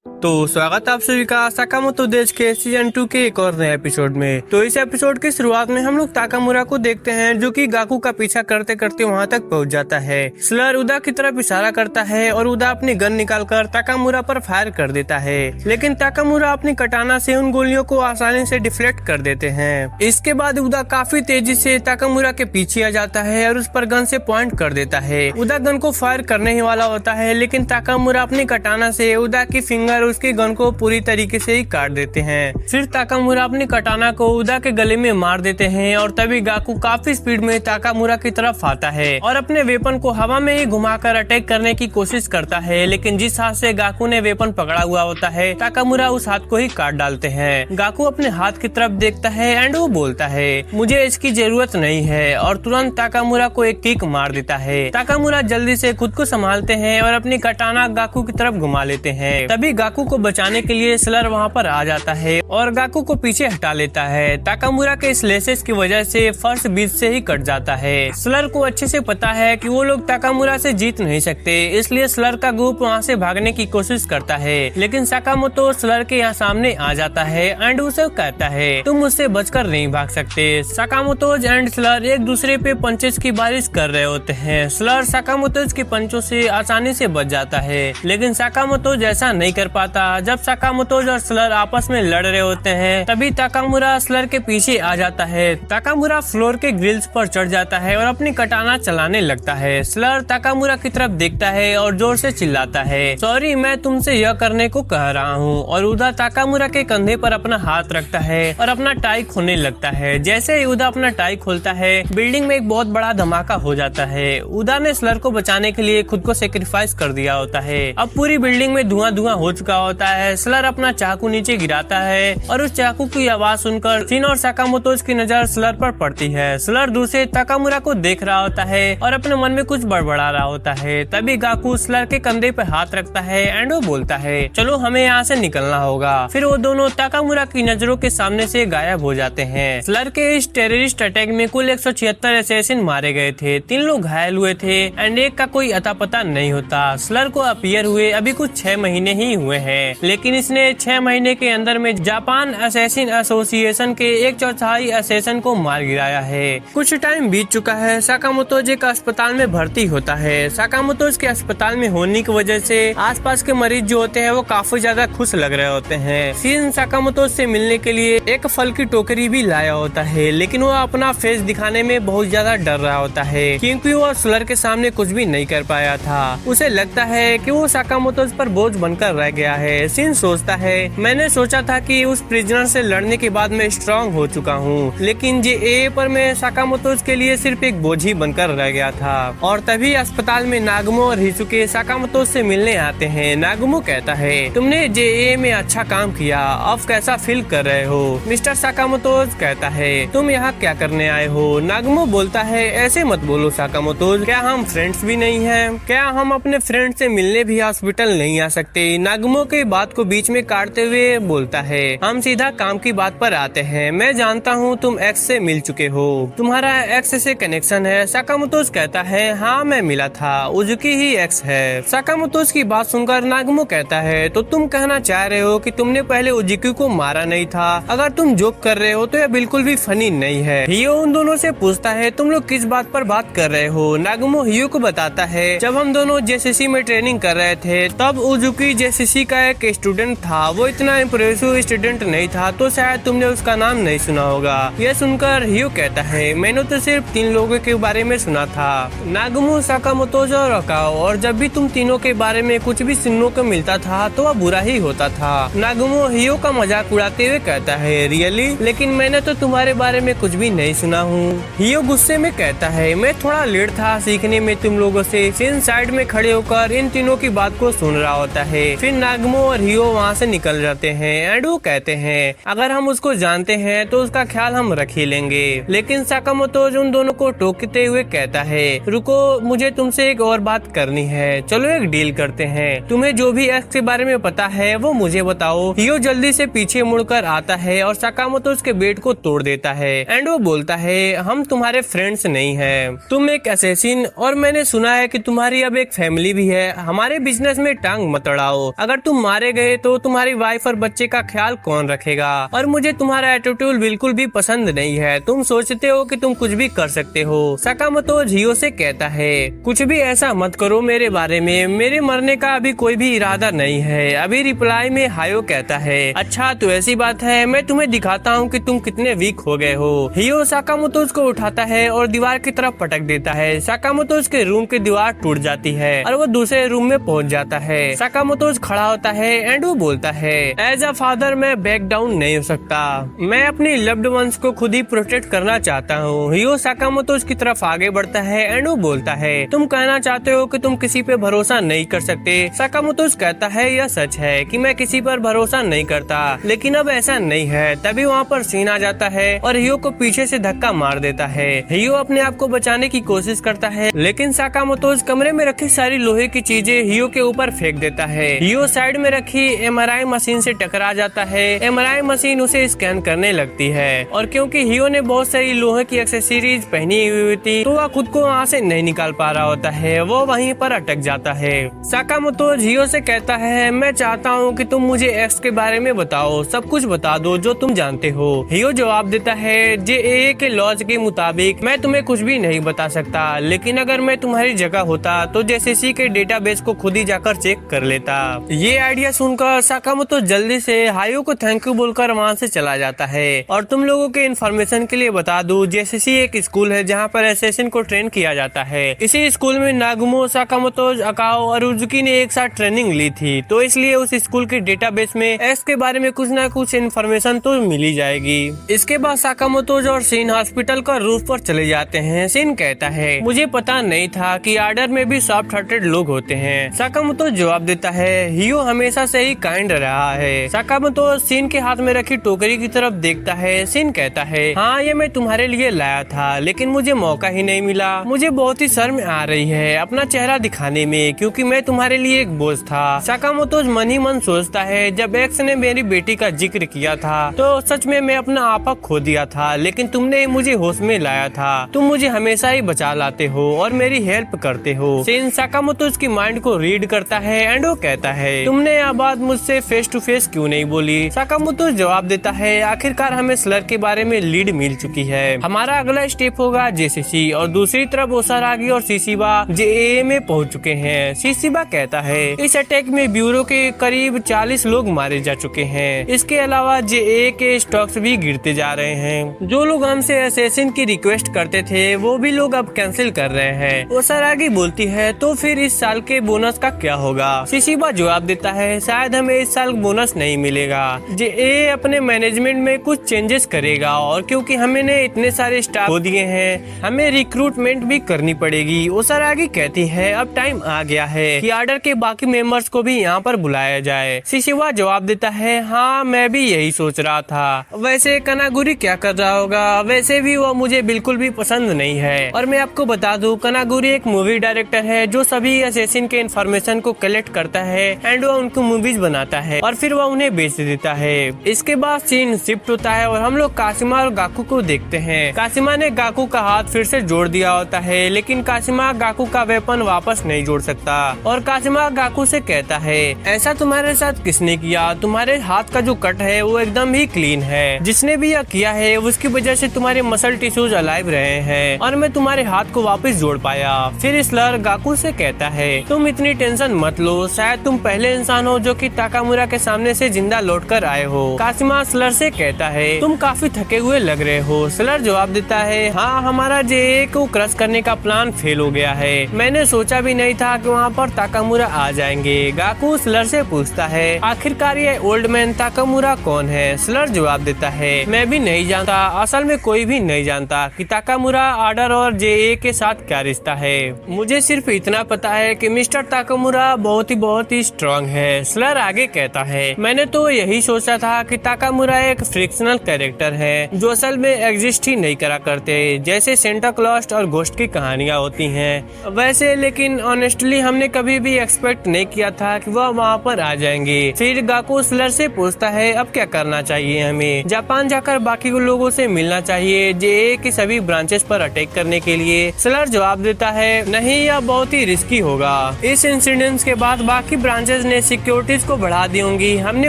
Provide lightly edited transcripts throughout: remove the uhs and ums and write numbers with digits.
तो स्वागत आप सभी का साकामोतो देश के सीजन 2 के एक और नए एपिसोड में। तो इस एपिसोड की शुरुआत में हम लोग ताकामुरा को देखते हैं जो कि गाकू का पीछा करते करते वहां तक पहुंच जाता है। स्लर उदा की तरफ इशारा करता है और उदा अपनी गन निकालकर ताकामुरा पर फायर कर देता है, लेकिन ताकामुरा अपनी कटाना से उन गोलियों को आसानी से डिफ्लेक्ट कर देते हैं। इसके बाद उदा काफी तेजी से ताकामुरा के पीछे आ जाता है और उस पर गन से पॉइंट कर देता है। उदा गन को फायर करने ही वाला होता है, लेकिन ताकामुरा अपनी कटाना से उदा की फिंगर उसके गन को पूरी तरीके से ही काट देते हैं। फिर ताकामुरा अपनी कटाना को उदा के गले में मार देते हैं और तभी गाकू काफी स्पीड में ताकामुरा की तरफ आता है और अपने वेपन को हवा में ही घुमाकर अटैक करने की कोशिश करता है, लेकिन जिस हाथ से गाकू ने वेपन पकड़ा हुआ होता है ताकामुरा उस हाथ को ही काट डालते हैं। गाकू अपने हाथ की तरफ देखता है एंड वो बोलता है मुझे इसकी जरूरत नहीं है और तुरंत ताकामुरा को एक किक मार देता है। ताकामुरा जल्दी से खुद को संभालते हैं और अपनी कटाना गाकू की तरफ घुमा लेते हैं। तभी गाकू को बचाने के लिए स्लर वहां पर आ जाता है और गाकू को पीछे हटा लेता है। ताकामुरा के स्लेसेस की वजह से फर्श बीच से ही कट जाता है। स्लर को अच्छे से पता है कि वो लोग ताकामुरा से जीत नहीं सकते, इसलिए स्लर का ग्रुप वहां से भागने की कोशिश करता है, लेकिन साकामोतो स्लर के यहाँ सामने आ जाता है एंड उसे कहता है तुम मुझसे बचकर नहीं भाग सकते। साकामोतो एंड स्लर एक दूसरे पे पंचेस की बारिश कर रहे होते हैं। स्लर साकामोतो के पंचों से आसानी से बच जाता है, लेकिन साकामोतो जैसा नहीं कर पाता। जब साकामोतो और स्लर आपस में लड़ रहे होते हैं तभी ताकामुरा स्लर के पीछे आ जाता है। ताकामुरा फ्लोर के ग्रिल्स पर चढ़ जाता है और अपनी कटाना चलाने लगता है। स्लर ताकामुरा की तरफ देखता है और जोर से चिल्लाता है सॉरी मैं तुमसे यह करने को कह रहा हूँ। और उदा ताकामुरा के कंधे पर अपना हाथ रखता है और अपना टाई खोलने लगता है। जैसे ही उदा अपना टाई खोलता है बिल्डिंग में एक बहुत बड़ा धमाका हो जाता है। उदा ने स्लर को बचाने के लिए खुद को सेक्रीफाइस कर दिया होता है। अब पूरी बिल्डिंग में धुआं धुआं हो चुका होता है। स्लर अपना चाकू नीचे गिराता है और उस चाकू की आवाज सुनकर शिन और साकामोतो की नजर स्लर पर पड़ती है। स्लर दूर से ताकामुरा को देख रहा होता है और अपने मन में कुछ बड़बड़ा रहा होता है। तभी गाकू स्लर के कंधे पे हाथ रखता है एंड वो बोलता है चलो हमें यहाँ से निकलना होगा। फिर वो दोनों ताकामुरा की नजरों के सामने से गायब हो जाते हैं। स्लर के इस टेररिस्ट अटैक में कुल 176 असैसिन मारे गए थे, 3 लोग घायल हुए थे एंड एक का कोई अता पता नहीं होता। स्लर को अपीयर हुए अभी कुछ 6 महीने ही हुए हैं, लेकिन इसने 6 महीने के अंदर में जापान असैसिन एसोसिएशन के 1/4 असैसिन को मार गिराया है। कुछ टाइम बीत चुका है। साकामोतो एक अस्पताल में भर्ती होता है। साकामोतो के अस्पताल में होने की वजह से आसपास के मरीज जो होते हैं वो काफी ज्यादा खुश लग रहे होते हैं। शिन साकामोतो से मिलने के लिए एक फल की टोकरी भी लाया होता है, लेकिन वो अपना फेस दिखाने में बहुत ज्यादा डर रहा होता है क्योंकि वो स्लर के सामने कुछ भी नहीं कर पाया था। उसे लगता है कि वो साकामोतो पर बोझ बनकर रह गया है। शिन सोचता है मैंने सोचा था कि उस प्रिजनर से लड़ने के बाद मैं स्ट्रांग हो चुका हूँ, लेकिन जे पर मैं साकामोतो के लिए सिर्फ एक बोझ ही बनकर रह गया था। और तभी अस्पताल में नागुमो और हिसुके साकामोतो से मिलने आते हैं। नागुमो कहता है तुमने जे में अच्छा काम किया, अब कैसा फील कर रहे हो? मिस्टर साकामोतो कहता है तुम यहाँ क्या करने आए हो? नागुमो बोलता है ऐसे मत बोलो साकामोतो, क्या हम फ्रेंड्स भी नहीं है? क्या हम अपने फ्रेंड से मिलने भी हॉस्पिटल नहीं आ सकते? नागुमो के बात को बीच में काटते हुए बोलता है हम सीधा काम की बात पर आते हैं। मैं जानता हूँ तुम एक्स से मिल चुके हो, तुम्हारा एक्स से कनेक्शन है। साकामोतो कहता है हाँ मैं मिला था, उजुकी ही एक्स है। साकामोतो की बात सुनकर नागुमो कहता है तो तुम कहना चाह रहे हो कि तुमने पहले उजुकी को मारा नहीं था? अगर तुम जोक कर रहे हो तो यह बिल्कुल भी फनी नहीं है। हियो उन दोनों से पूछता है तुम लोग किस बात पर बात कर रहे हो? नागुमो हियो को बताता है जब हम दोनों जेसीसी में ट्रेनिंग कर रहे थे तब उजुकी जेसीसी का एक स्टूडेंट था, वो इतना इम्प्रेसिव स्टूडेंट नहीं था तो शायद तुमने उसका नाम नहीं सुना होगा। यह सुनकर हियो कहता है मैंने तो सिर्फ 3 लोगों के बारे में सुना था, नागुमो, साकामोतो और अकाओ, और जब भी तुम तीनों के बारे में कुछ भी सुनने को मिलता था तो वह बुरा ही होता था। नागुमो हियो का मजाक उड़ाते हुए कहता है रियली, लेकिन मैंने तो तुम्हारे बारे में कुछ भी नहीं सुना हूँ। हियो गुस्से में कहता है मैं थोड़ा लेट था सीखने में तुम लोगों से। शिन साइड में खड़े होकर इन तीनों की बात को सुन रहा होता है। फिर नागुमो और हियो वहाँ से निकल जाते हैं एंड वो कहते हैं अगर हम उसको जानते हैं तो उसका ख्याल हम रख ही लेंगे। लेकिन साकामोतो उन दोनों को टोकते हुए कहता है रुको मुझे तुमसे एक और बात करनी है, चलो एक डील करते हैं। तुम्हें जो भी एक्स के बारे में पता है वो मुझे बताओ। हियो जल्दी से पीछे मुड़कर आता है और साकामोतो उसके बेट को तोड़ देता है एंड वो बोलता है हम तुम्हारे फ्रेंड्स नहीं हैं, तुम एक असैसिन और मैंने सुना है कि तुम्हारी अब एक फैमिली भी है। हमारे बिजनेस में टांग मत अड़ाओ, अगर तुम मारे गए तो तुम्हारी वाइफ और बच्चे का ख्याल कौन रखेगा? और मुझे तुम्हारा एटीट्यूड बिल्कुल भी पसंद नहीं है। तुम सोचते हो कि तुम कुछ भी कर सकते हो। साकामोतो हियो से कहता है, कुछ भी ऐसा मत करो मेरे बारे में, मेरे मरने का अभी कोई भी इरादा नहीं है। अभी रिप्लाई में हायो कहता है, अच्छा तो ऐसी बात है, मैं तुम्हें दिखाता हूँ कि तुम कितने वीक हो गए हो। हियो साकामोतो को उठाता है और दीवार की तरफ पटक देता है। साकामोतो के रूम की दीवार टूट जाती है और वो दूसरे रूम में पहुंच जाता है। साकामोतो खड़ा होता है एंड वो बोलता है, एज अ फादर मैं बैक डाउन नहीं हो सकता। मैं अपनी लव्ड वंस को खुद ही प्रोटेक्ट करना चाहता हूँ। हियो साकामोतो की तरफ आगे बढ़ता है एंड वो बोलता है, तुम कहना चाहते हो कि तुम किसी पे भरोसा नहीं कर सकते। साकामोतो कहता है, यह सच है कि मैं किसी पर भरोसा नहीं करता, लेकिन अब ऐसा नहीं है। तभी वहाँ पर सीन आ जाता है और हियो को पीछे से धक्का मार देता है। हियो अपने आप को बचाने की कोशिश करता है, लेकिन साकामोतो कमरे में रखी सारी लोहे की चीजें हियो के ऊपर फेंक देता है। हियो साइड में रखी एमआरआई मशीन से टकरा जाता है। एमआरआई मशीन उसे स्कैन करने लगती है और क्योंकि हियो ने बहुत सारी लोहे की एक्सेसरीज पहनी हुई थी तो वह खुद को वहाँ से नहीं निकाल पा रहा होता है। वो वहीं पर अटक जाता है। साकामोतो हियो से कहता है, मैं चाहता हूँ कि तुम मुझे एक्स के बारे में बताओ, सब कुछ बता दो जो तुम जानते हो। हियो जवाब देता है, जेएए के लॉज के मुताबिक मैं तुम्हें कुछ भी नहीं बता सकता, लेकिन अगर मैं तुम्हारी जगह होता तो जेसीसी के डेटाबेस को खुद ही जाकर चेक कर लेता। ये आइडिया सुनकर साकामोतो जल्दी से हायो को थैंक यू बोलकर वहाँ से चला जाता है। और तुम लोगों के इन्फॉर्मेशन के लिए बता दूं, जेसीसी एक स्कूल है जहाँ पर असैसिन को ट्रेन किया जाता है। इसी स्कूल में नागुमो, साकामोतो, अकाओ और उजुकी ने एक साथ ट्रेनिंग ली थी, तो इसलिए उस स्कूल के डेटाबेस में एक्स के बारे में कुछ न कुछ इन्फॉर्मेशन तो मिल ही जाएगी। इसके बाद साकामोतो और सिन हॉस्पिटल का रूफ पर चले जाते हैं। सिन कहता है, मुझे पता नहीं था कि आर्डर में भी सॉफ्ट हार्टेड लोग होते हैं। साकामोतो जवाब देता है, हियो हमेशा से ही काइंड रहा है। साकामोतो सिन के हाथ में रखी टोकरी की तरफ देखता है। सिन कहता है, हाँ ये मैं तुम्हारे लिए लाया था, लेकिन मुझे मौका ही नहीं मिला। मुझे बहुत ही शर्म आ रही है अपना चेहरा दिखाने में, क्योंकि मैं तुम्हारे लिए एक बोझ था। साकामोतो मन ही मन सोचता है, जब एक्स ने मेरी बेटी का जिक्र किया था तो सच में मैं अपना आपा खो दिया था, लेकिन तुमने मुझे होश में लाया था। तुम मुझे हमेशा ही बचा लाते हो और मेरी हेल्प करते हो। सिन साकामोतो की माइंड को रीड करता है एंड वो कहता है, तुमने यह बात मुझसे फेस टू फेस क्यों नहीं बोली? साकामोतो जवाब देता है, आखिरकार हमें स्लर के बारे में लीड मिल चुकी है। हमारा अगला स्टेप होगा जेसीसी, और दूसरी तरफ ओसारागी और शिशिबा जेएए में पहुंच चुके हैं। शिशिबा कहता है, इस अटैक में ब्यूरो के करीब 40 लोग मारे जा चुके हैं। इसके अलावा जेएए के स्टॉक्स भी गिरते जा रहे हैं। जो लोग हमसे असैसिन की रिक्वेस्ट करते थे वो भी लोग अब कैंसिल कर रहे हैं। ओसारागी बोलती है, तो फिर इस साल के बोनस का क्या होगा? शिशिबा जवाब देता है, शायद हमें इस साल बोनस नहीं मिलेगा। जेएए अपने मैनेजमेंट में कुछ चेंजेस करेगा, और क्योंकि हमने इतने सारे स्टाफ खो दिए हैं, हमें रिक्रूटमेंट भी करनी पड़ेगी। ओसारागी कहती है, अब टाइम आ गया है कि आर्डर के बाकी मेंबर्स को भी यहाँ पर बुलाया जाए। शिशिबा जवाब देता है, हाँ मैं भी यही सोच रहा था। वैसे कनागुरी क्या कर रहा होगा? वैसे भी वो मुझे बिल्कुल भी पसंद नहीं है। और मैं आपको बता दूं, कनागुरी एक मूवी डायरेक्टर है जो सभी असैसिन के इन्फॉर्मेशन को कलेक्ट करता है एंड वो उनको मूवीज बनाता है और फिर वो उन्हें बेच देता है। इसके बाद सीन शिफ्ट होता है और हम लोग काशिमा और गाकू को देखते हैं। काशिमा ने गाकू का हाथ फिर से जोड़ दिया होता है, लेकिन काशिमा गाकू का वेपन वापस नहीं जोड़ सकता। और काशिमा गाकू से कहता है, ऐसा तुम्हारे साथ किसने किया? तुम्हारे हाथ का जो कट है वो एकदम ही क्लीन है। जिसने भी यह किया है उसकी वजह से तुम्हारे मसल टिश्यूज अलाइव रहे हैं और मैं तुम्हारे हाथ को वापस जोड़ पाया। फिर स्लर गाकू से कहता है, तुम इतनी टेंशन मत लो, शायद तुम पहले इंसान हो जो कि ताकामुरा के सामने से जिंदा लौट कर आए हो। काशिमा स्लर से कहता है, तुम काफी थके हुए लग रहे हो। स्लर जवाब देता है, हाँ हमारा जेए को क्रश करने का प्लान फेल हो गया है। मैंने सोचा भी नहीं था कि वहाँ पर ताकामुरा आ जाएंगे। गाकू स्लर से पूछता है, आखिरकार ये ओल्ड मैन ताकामुरा कौन है? स्लर जवाब देता है, मैं भी नहीं जानता। असल में कोई भी नहीं जानता कि ताकामुरा आर्डर और जेए के साथ क्या रिश्ता है। मुझे सिर्फ इतना पता है कि मिस्टर ताकामुरा बहुत ही स्ट्रॉन्ग है। स्लर आगे कहता है, मैंने तो यही सोचा था कि ताकामुरा एक फ्रिक्शनल कैरेक्टर है जो असल में एग्जिस्ट ही नहीं करा करते, जैसे सेंटा क्लॉज और घोस्ट की कहानियाँ होती हैं। वैसे लेकिन ऑनेस्टली हमने कभी भी एक्सपेक्ट नहीं किया था कि वह वहाँ पर आ जाएंगे। फिर गाकू स्लर से पूछता है, अब क्या करना चाहिए हमें? जापान जाकर बाकी लोगों से मिलना चाहिए जेए की सभी ब्रांचेस पर अटैक करने के लिए। स्लर जवाब देता है, नहीं यह बहुत ही रिस्की होगा। इस इंसिडेंट के बाद बाकी ब्रांचेस ने ने सिक्योरिटीज को बढ़ा दी होंगी। हमने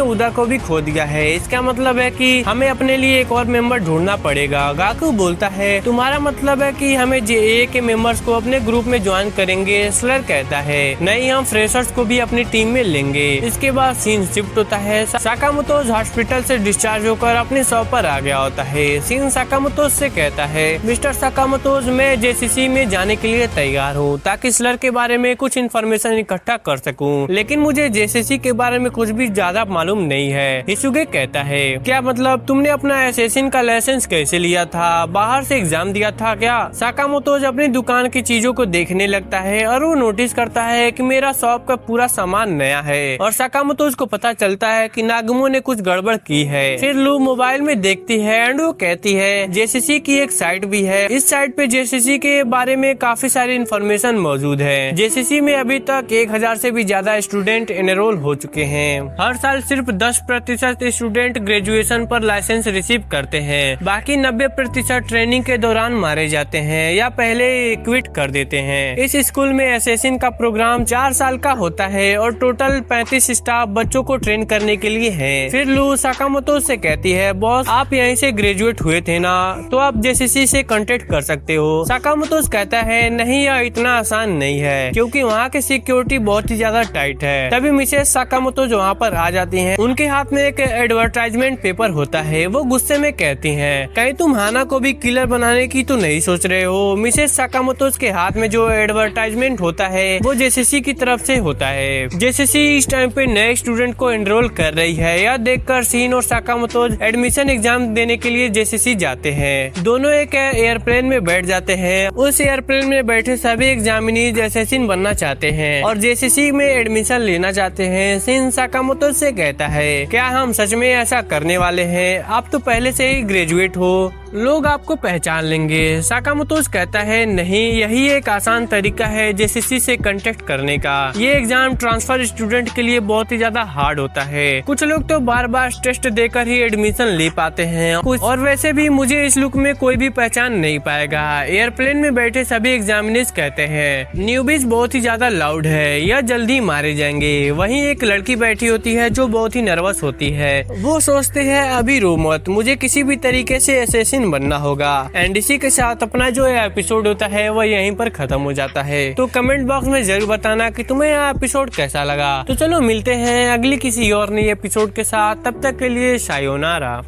उदा को भी खो दिया है, इसका मतलब है कि हमें अपने लिए एक और मेंबर ढूंढना पड़ेगा। गाकू बोलता है तुम्हारा मतलब है कि हमें JA के मेंबर्स को अपने ग्रुप में ज्वाइन करेंगे। स्लर कहता है नहीं, हम फ्रेशर्स को भी अपनी टीम में लेंगे। इसके बाद सीन शिफ्ट होता है। साकामोतो हॉस्पिटल से डिस्चार्ज होकर अपने शॉप पर आ गया होता है। सीन साकामोतो से कहता है मिस्टर साकामोतो, मैं JCC में जाने के लिए तैयार हूँ ताकि स्लर के बारे में कुछ इन्फॉर्मेशन इकट्ठा कर सकूं, लेकिन मुझे JCC के बारे में कुछ भी ज्यादा मालूम नहीं है। हिसुगे कहता है क्या मतलब तुमने अपना असैसिन का लाइसेंस कैसे लिया था, बाहर से एग्जाम दिया था क्या? साकामोतो अपनी दुकान की चीजों को देखने लगता है और वो नोटिस करता है कि मेरा शॉप का पूरा सामान नया है और साकामोतो को पता चलता है कि नागुमो ने कुछ गड़बड़ की है। फिर लू मोबाइल में देखती है एंड वो कहती है JCC की एक साइट भी है, इस साइट पे JCC के बारे में काफी सारी इन्फॉर्मेशन मौजूद है। JCC में अभी तक 1000 से भी ज्यादा स्टूडेंट एनरोल हो चुके हैं। हर साल सिर्फ 10% स्टूडेंट ग्रेजुएशन पर लाइसेंस रिसीव करते हैं, बाकी 90% ट्रेनिंग के दौरान मारे जाते हैं या पहले क्विट कर देते हैं। इस स्कूल में असैसिन का प्रोग्राम 4 साल का होता है और टोटल 35 स्टाफ बच्चों को ट्रेन करने के लिए है। फिर लू साकामोतो से कहती है बॉस आप यहीं से ग्रेजुएट हुए थे ना, तो आप JCC से कांटेक्ट कर सकते हो। साकामोतो कहता है नहीं, यह इतना आसान नहीं है क्योंकि वहाँ की सिक्योरिटी बहुत ही ज्यादा टाइट है। तभी मिसेस साकामोतो जो वहाँ पर आ जाती हैं, उनके हाथ में एक एडवर्टाइजमेंट पेपर होता है। वो गुस्से में कहती हैं कहीं तुम हाना को भी किलर बनाने की तो नहीं सोच रहे हो। मिसेस साकामोतो के हाथ में जो एडवर्टाइजमेंट होता है वो JCC की तरफ से होता है। JCC इस टाइम पे नए स्टूडेंट को एनरोल कर रही है। यह देखकर सीन और साकामोतो एडमिशन एग्जाम देने के लिए JCC जाते हैं। दोनों एक एयरप्लेन में बैठ जाते हैं। उस एयरप्लेन में बैठे सभी एग्जामिनीज असैसिन बनना चाहते हैं और JCC में एडमिशन लेना चाहते हैं। सीन साकामोतो से कहता है क्या हम सच में ऐसा करने वाले हैं? आप तो पहले से ही ग्रेजुएट हो, लोग आपको पहचान लेंगे। साकामोतो कहता है नहीं, यही एक आसान तरीका है JCC से कांटेक्ट करने का। ये एग्जाम ट्रांसफर स्टूडेंट के लिए बहुत ही ज्यादा हार्ड होता है। कुछ लोग तो बार बार टेस्ट देकर ही एडमिशन ले पाते हैं और वैसे भी मुझे इस लुक में कोई भी पहचान नहीं पाएगा। एयरप्लेन में बैठे सभी एग्जामिनर्स कहते हैं न्यूबीज बहुत ही ज्यादा लाउड है, यह जल्दी मारे जाएंगे। वहीं एक लड़की बैठी होती है जो बहुत ही नर्वस होती है। वो सोचते हैं अभी रो मत, मुझे किसी भी तरीके से असैसिन बनना होगा। एंड इसी के साथ अपना जो एपिसोड होता है वो यहीं पर खत्म हो जाता है। तो कमेंट बॉक्स में जरूर बताना कि तुम्हें यह एपिसोड कैसा लगा। तो चलो मिलते हैं अगली किसी और नई एपिसोड के साथ, तब तक के लिए सायोनारा।